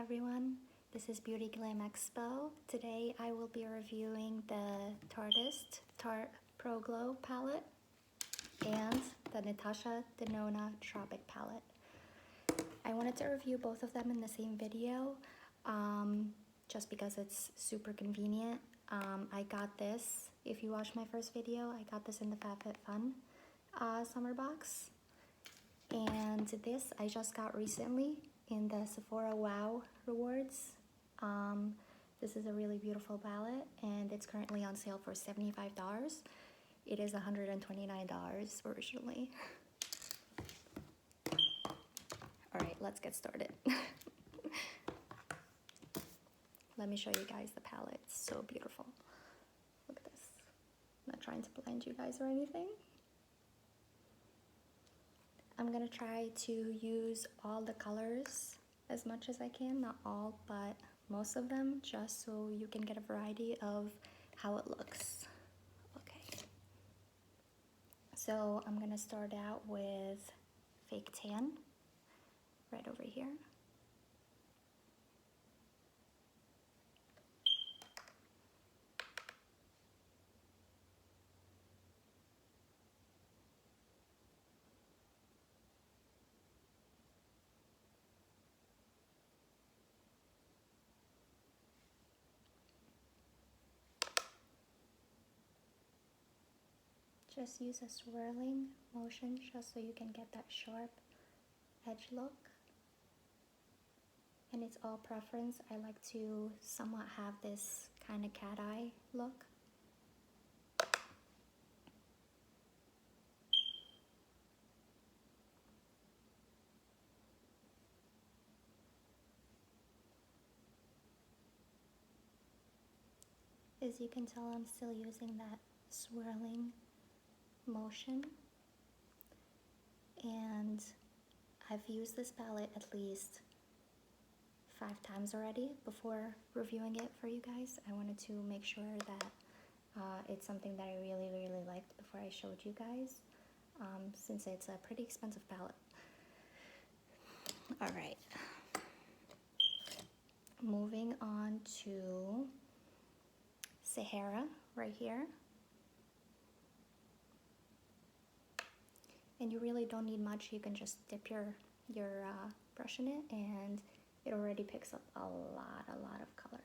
everyone, this is Beauty Glam Expo. Today I will be reviewing the Tartest Tarte Pro Glow palette and the Natasha Denona Tropic palette. I wanted to review both of them in the same video just because it's super convenient. I got this, if you watched my first video, I got this in the FabFitFun summer box. And this I just got recently in the Sephora Wow Rewards. This is a really beautiful palette and it's currently on sale for $75. It is $129 originally. Alright, let's get started. Let me show you guys the palette. It's so beautiful. Look at this. I'm not trying to blind you guys or anything. I'm gonna try to use all the colors as much as I can, not all, but most of them, just so you can get a variety of how it looks. Okay. So I'm gonna start out with Fake Tan, right over here. Just use a swirling motion just so you can get that sharp edge look. And it's all preference. I like to somewhat have this kind of cat eye look. As you can tell, I'm still using that swirling motion, and I've used this palette at least 5 times already before reviewing it for you guys. I wanted to make sure that it's something that I really liked before I showed you guys, since it's a pretty expensive palette. Alright, moving on to Sahara right here. And you really don't need much. You can just dip your brush in it and it already picks up a lot of color.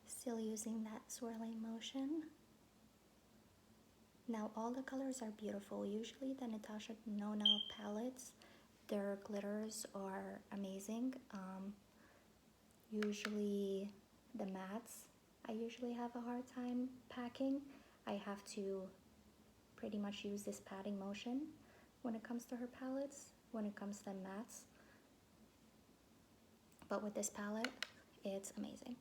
Still using that swirling motion. Now all the colors are beautiful. Usually the Natasha Denona palettes, their glitters are amazing. Usually the mattes, I usually have a hard time packing. I have to pretty much use this patting motion when it comes to her palettes, when it comes to mattes. But with this palette, it's amazing.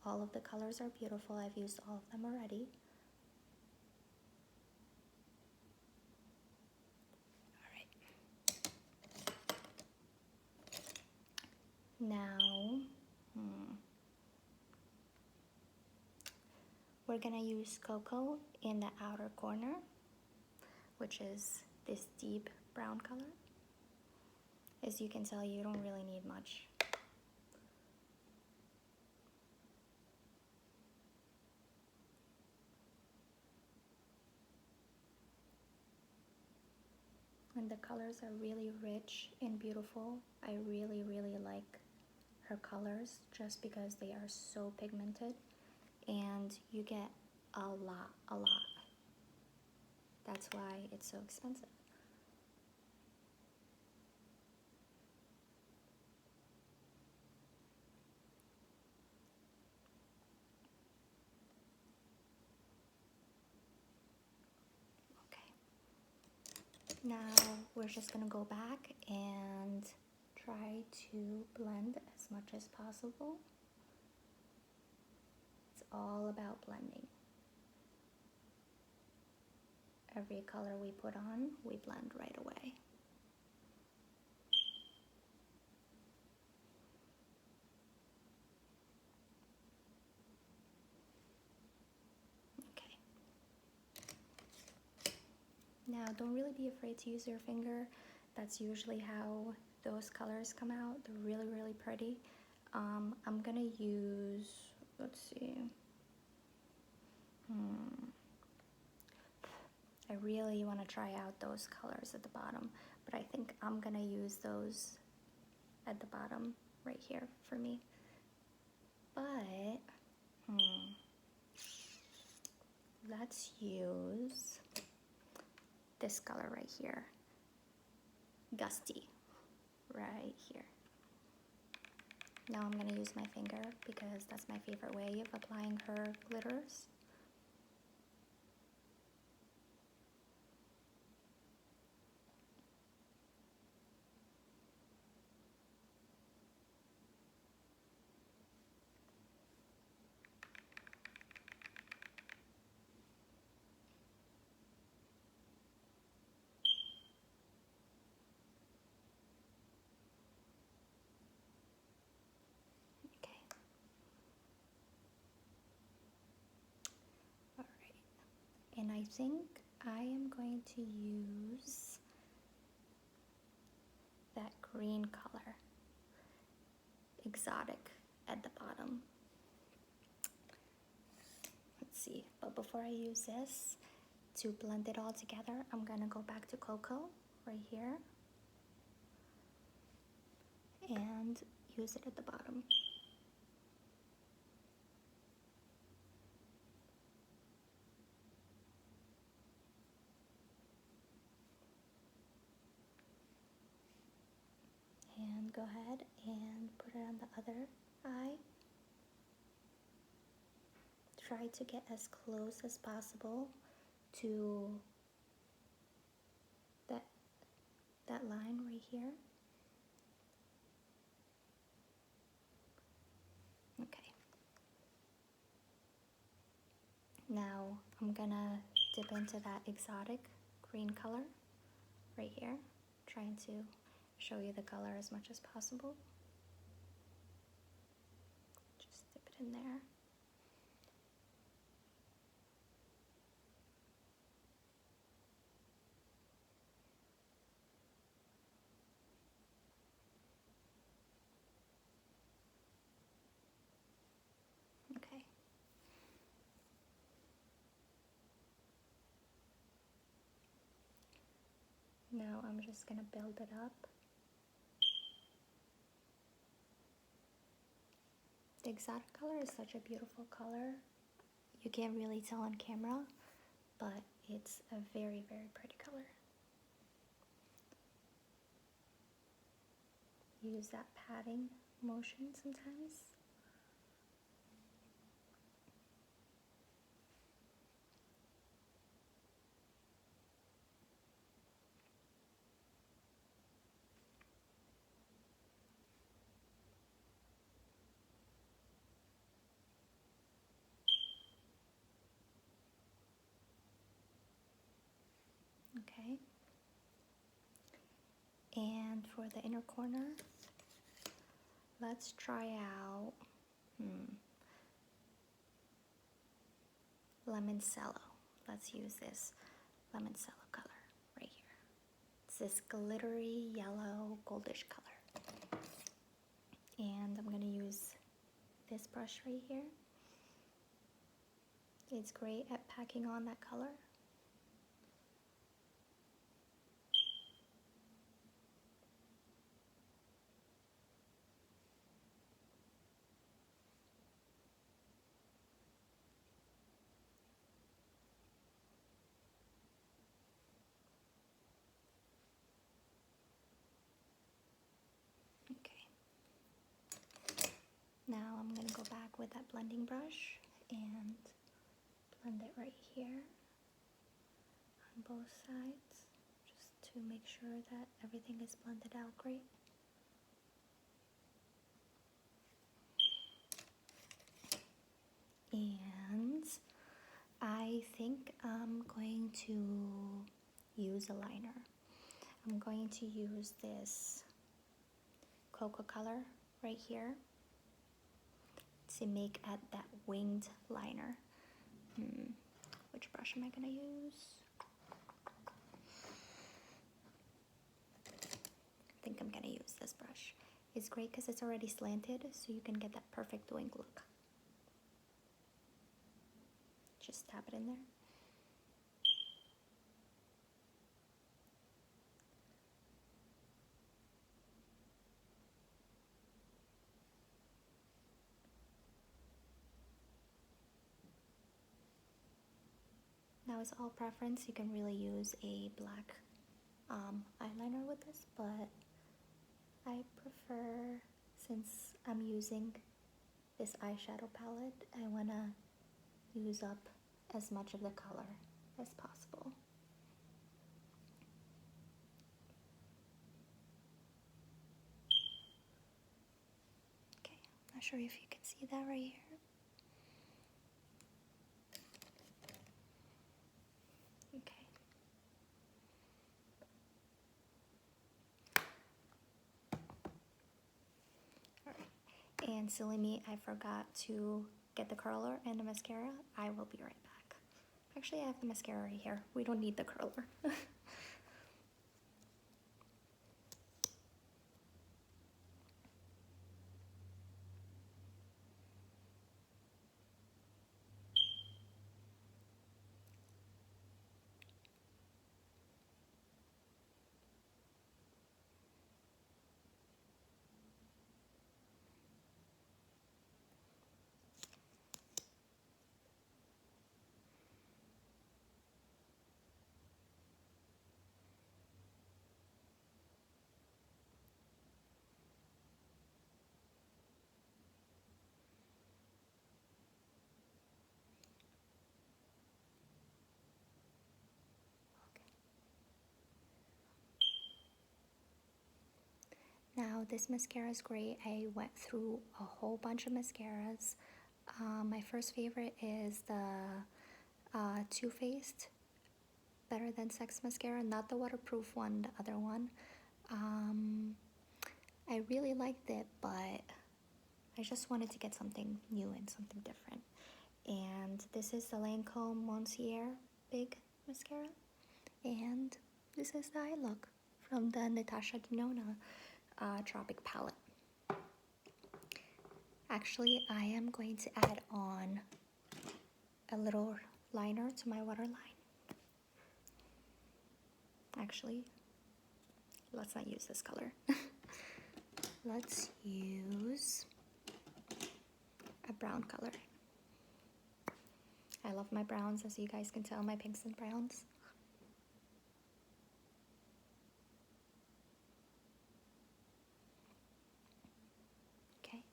All of the colors are beautiful. I've used all of them already. Now, we're gonna use Cocoa in the outer corner, which is this deep brown color. As you can tell, you don't really need much. And the colors are really rich and beautiful. I really like her colors just because they are so pigmented and you get a lot. That's why it's so expensive. Now we're just gonna go back and try to blend as much as possible. It's all about blending. Every color we put on, we blend right away. Now, don't really be afraid to use your finger. That's usually how those colors come out. They're really, really pretty. I'm gonna use, let's see. I really want to try out those colors at the bottom, but I think I'm gonna use those at the bottom right here for me. But let's use this color right here, Gusty, right here. Now I'm gonna use my finger because that's my favorite way of applying her glitters. Okay. All right. And I think I am going to use that green color, Exotic, at the bottom. Let's see, but before I use this, to blend it all together, I'm gonna go back to Cocoa right here and use it at the bottom. And go ahead and put it on the other eye. Try to get as close as possible to that line right here. Okay. Now I'm gonna dip into that Exotic green color right here, trying to show you the color as much as possible. Just dip it in there. Okay. Now I'm just gonna build it up. The Exotic color is such a beautiful color. You can't really tell on camera, but it's a very, very pretty color. Use that patting motion sometimes. Okay. And for the inner corner, let's try out Lemoncello. Let's use this Lemoncello color right here. It's this glittery yellow goldish color. And I'm gonna use this brush right here. It's great at packing on that color. Okay. Now I'm gonna go back with that blending brush and blend it right here on both sides, just to make sure that everything is blended out great. And I think I'm going to use a liner. I'm going to use this cocoa color right here to make at that winged liner. Which brush am I gonna use? think I'm gonna use this brush. It's great because it's already slanted, so you can get that perfect wing look. Just tap it in there. Now it's all preference. You can really use a black eyeliner with this, but I prefer, since I'm using this eyeshadow palette, I want to use up as much of the color as possible. Okay, I'm not sure if you can see that right here. Okay. Alright, and silly me, I forgot to get the curler and the mascara. I will be right back. Actually, I have the mascara right here. We don't need the curler. Now this mascara is great. I went through a whole bunch of mascaras. My first favorite is the Too Faced Better Than Sex mascara, not the waterproof one, the other one. I really liked it, but I just wanted to get something new and something different. And this is the Lancome Monsieur Big Mascara. And this is the eye look from the Natasha Denona Tropic palette. Actually, I am going to add on a little liner to my waterline. Actually, let's not use this color. Let's use a brown color. I love my browns, as you guys can tell, my pinks and browns. Okay.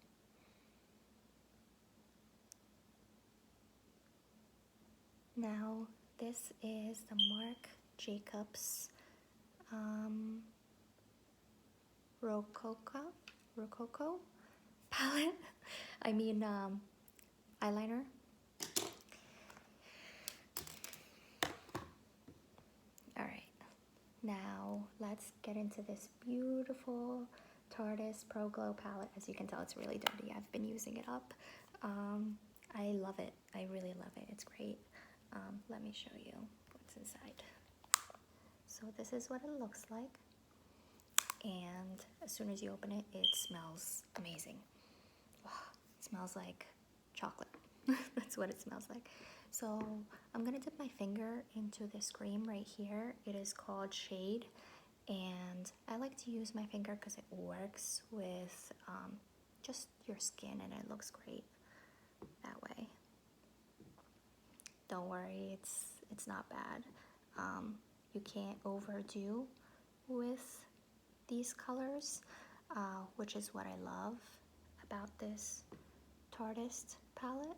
Now, this is the Marc Jacobs Rococo palette. I mean, eyeliner. Alright, now let's get into this beautiful Tartest Pro Glow palette. As you can tell, it's really dirty. I've been using it up. I love it. I really love it. It's great. Let me show you what's inside. So this is what it looks like. And as soon as you open it, it smells amazing. Wow, it smells like chocolate. That's what it smells like. So I'm gonna dip my finger into this cream right here. It is called Shade, and I like to use my finger because it works with just your skin, and it looks great that way. Don't worry, it's not bad. You can't overdo with these colors, which is what I love about this Tartest palette.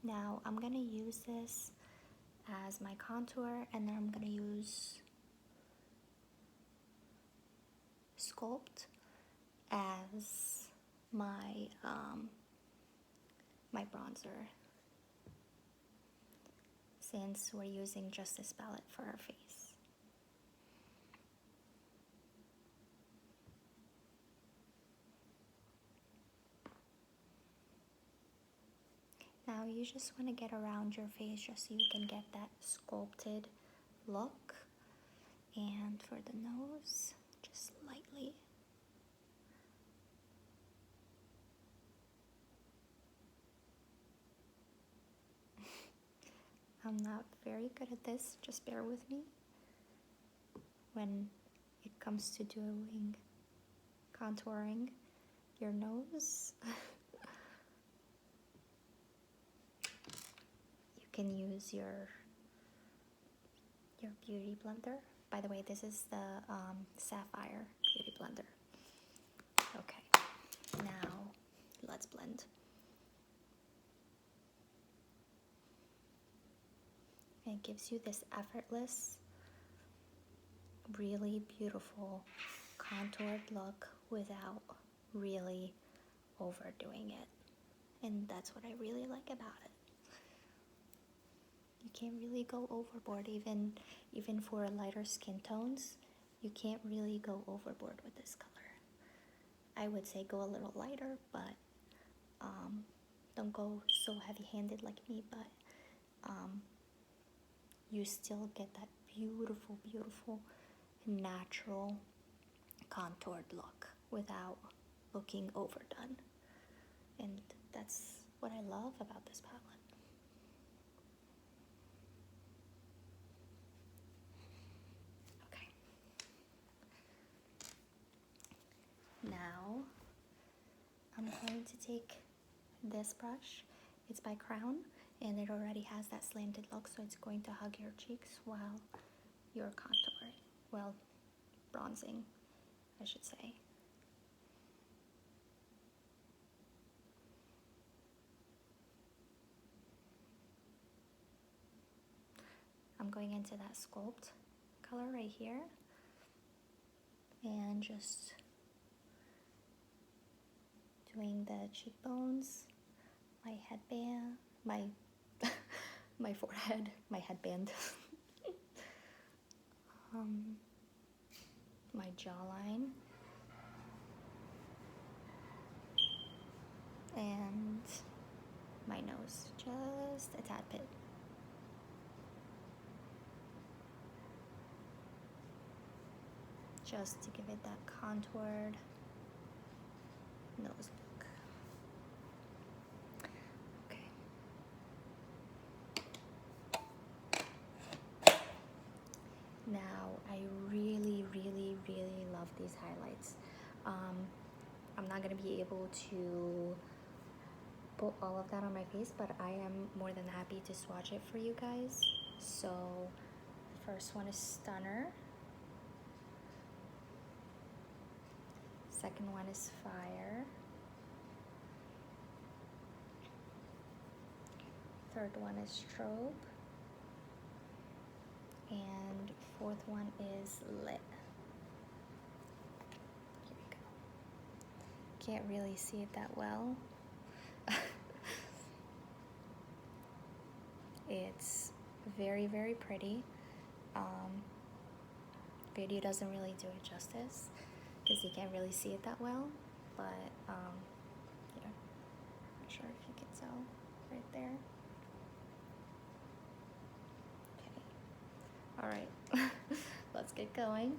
Now I'm gonna use this as my contour, and then I'm gonna use Sculpt as my my bronzer, since we're using just this palette for our face. Now you just want to get around your face just so you can get that sculpted look. And for the nose, just lightly. I'm not very good at this, just bear with me. When it comes to doing contouring your nose, you can use your beauty blender. By the way, this is the Sapphire beauty blender. Okay, now let's blend. It gives you this effortless, really beautiful contoured look without really overdoing it. And that's what I really like about it. You can't really go overboard, even for lighter skin tones. You can't really go overboard with this color. I would say go a little lighter, but don't go so heavy-handed like me, but you still get that beautiful, beautiful, natural contoured look without looking overdone. And that's what I love about this palette. Okay. Now I'm going to take this brush. It's by Crown, and it already has that slanted look, so it's going to hug your cheeks while you're contouring. Well, bronzing, I should say. I'm going into that sculpt color right here, and just doing the cheekbones, my headband, my my forehead, my headband, my jawline, and my nose, just a tad bit. Just to give it that contoured nose look. Okay. Now, I really, really, really love these highlights. I'm not gonna be able to put all of that on my face, but I am more than happy to swatch it for you guys. So, the first one is Stunner. Second one is Fire. Third one is Strobe. And fourth one is Lit. Here we go. Can't really see it that well. It's very, very pretty. Video doesn't really do it justice because you can't really see it that well, but yeah, not sure if you can tell right there. Okay, all right, let's get going.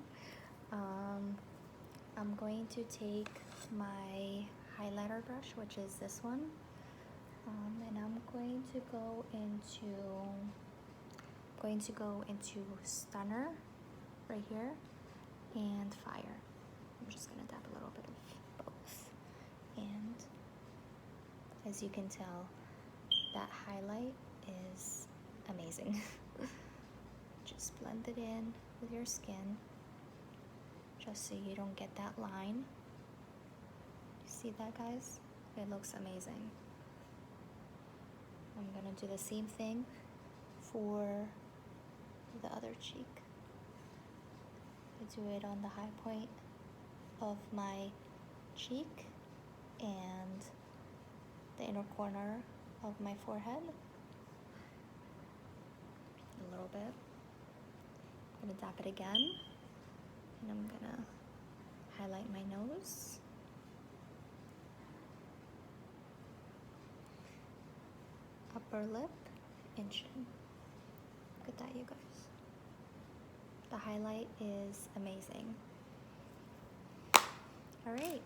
I'm going to take my highlighter brush, which is this one, and I'm going to go into Stunner right here and Fire. I'm just gonna dab a little bit of both, and as you can tell, that highlight is amazing. Just blend it in with your skin, just so you don't get that line. You see that, guys? It looks amazing. I'm gonna do the same thing for the other cheek. I do it on the high point of my cheek and the inner corner of my forehead. A little bit. I'm gonna dap it again, and I'm gonna highlight my nose. upper lip and chin. Look at that, you guys. The highlight is amazing. All right.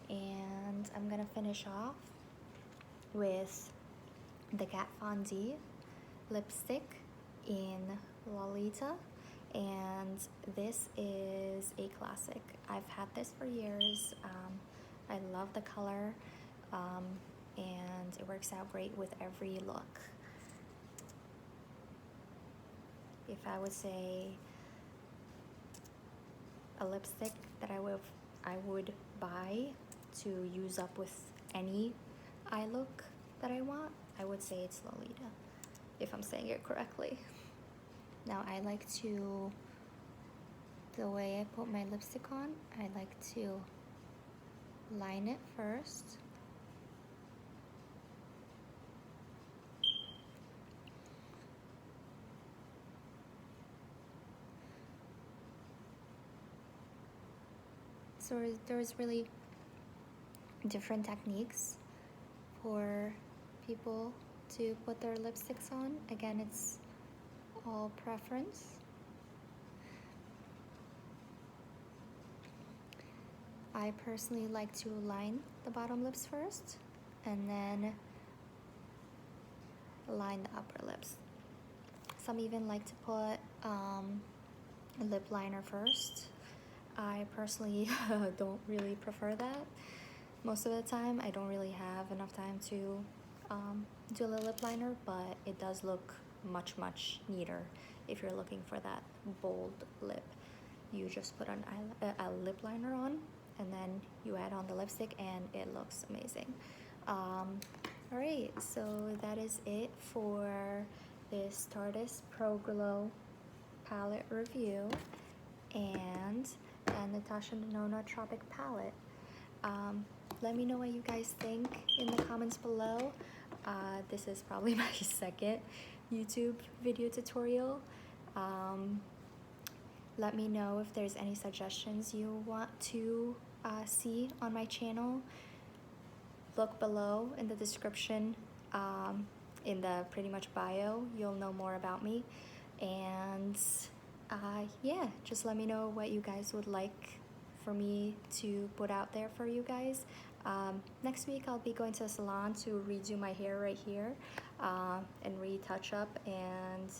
And I'm gonna finish off with the Kat Von D lipstick in Lolita, and this is a classic. I've had this for years. I love the color, and it works out great with every look. If I would say a lipstick that I would buy to use up with any eye look that I want, I would say it's Lolita, if I'm saying it correctly. Now I like to, the way I put my lipstick on, I like to line it first. So there's really different techniques for people to put their lipsticks on. Again, it's all preference. I personally like to line the bottom lips first and then line the upper lips. Some even like to put a lip liner first. I personally don't really prefer that. Most of the time, I don't really have enough time to do a lip liner, but it does look much neater if you're looking for that bold lip. You just put a lip liner on, and then you add on the lipstick, and it looks amazing. Alright, so that is it for this Tartest Pro Glow palette review and Natasha Denona Tropic palette. Let me know what you guys think in the comments below. This is probably my second YouTube video tutorial. Let me know if there's any suggestions you want to see on my channel. Look below in the description, in the pretty much bio, you'll know more about me. And yeah, just let me know what you guys would like for me to put out there for you guys. Next week I'll be going to a salon to redo my hair right here and retouch up, and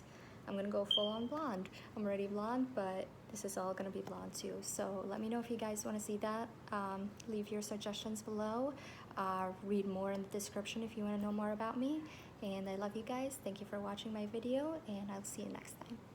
I'm gonna go full on blonde. I'm already blonde, but this is all gonna be blonde too. So let me know if you guys want to see that. Leave your suggestions below. Read more in the description if you want to know more about me. And I love you guys. Thank you for watching my video, and I'll see you next time.